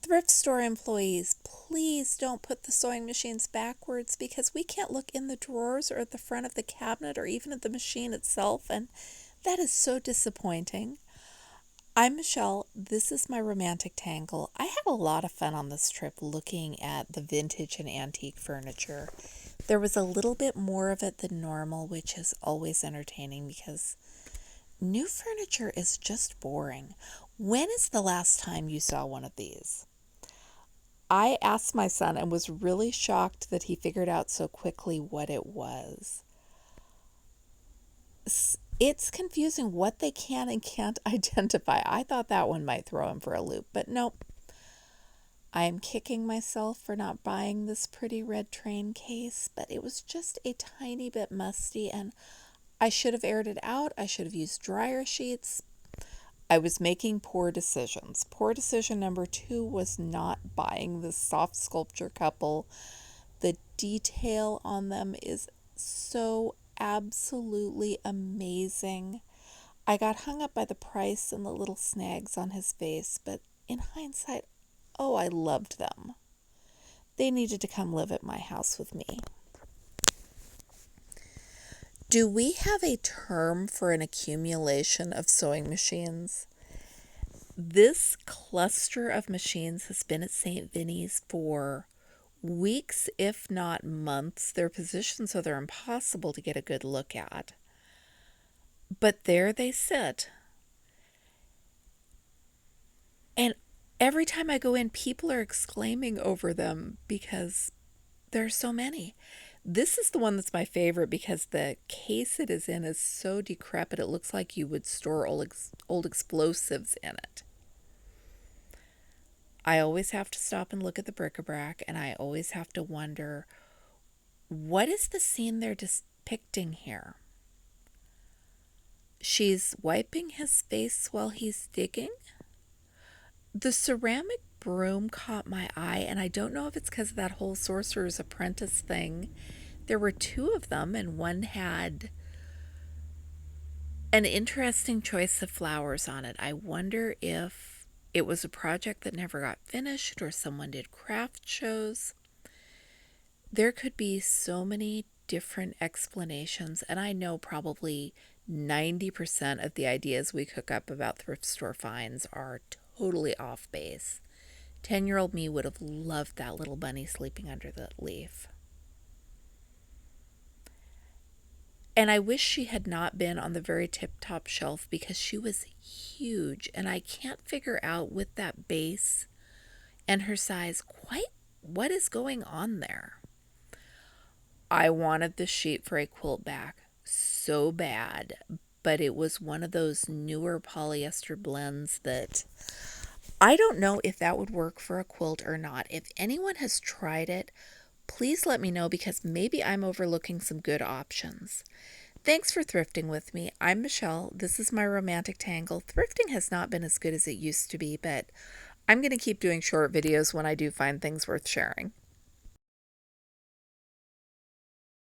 Thrift store employees, please don't put the sewing machines backwards because we can't look in the drawers or at the front of the cabinet or even at the machine itself, and that is so disappointing. I'm Michelle. This is my romantic tangle. I had a lot of fun on this trip looking at the vintage and antique furniture. There was a little bit more of it than normal, which is always entertaining because new furniture is just boring. When is the last time you saw one of these? I asked my son and was really shocked that he figured out so quickly what it was. It's confusing what they can and can't identify. I thought that one might throw him for a loop, but nope. I am kicking myself for not buying this pretty red train case, but it was just a tiny bit musty and I should have aired it out. I should have used dryer sheets. I was making poor decisions. Poor decision number 2 was not buying this soft sculpture couple. The detail on them is so absolutely amazing. I got hung up by the price and the little snags on his face, but in hindsight, oh, I loved them. They needed to come live at my house with me. Do we have a term for an accumulation of sewing machines? This cluster of machines has been at St. Vinny's for weeks, if not months. They're positioned so they're impossible to get a good look at. But there they sit. And every time I go in, people are exclaiming over them because there are so many. This is the one that's my favorite because the case it is in is so decrepit, it looks like you would store old explosives in it. I always have to stop and look at the bric-a-brac, and I always have to wonder, what is the scene they're depicting here? She's wiping his face while he's digging. The ceramic broom caught my eye, and I don't know if it's because of that whole Sorcerer's Apprentice thing. There were 2 of them, and one had an interesting choice of flowers on it. I wonder if it was a project that never got finished or someone did craft shows. There could be so many different explanations, and I know probably 90% of the ideas we cook up about thrift store finds are totally off base. 10-year-old me would have loved that little bunny sleeping under the leaf. And I wish she had not been on the very tip-top shelf because she was huge. And I can't figure out with that base and her size quite what is going on there. I wanted the sheet for a quilt back so bad, but it was one of those newer polyester blends that I don't know if that would work for a quilt or not. If anyone has tried it, please let me know because maybe I'm overlooking some good options. Thanks for thrifting with me. I'm Michelle. This is my romantic tangle. Thrifting has not been as good as it used to be, but I'm going to keep doing short videos when I do find things worth sharing.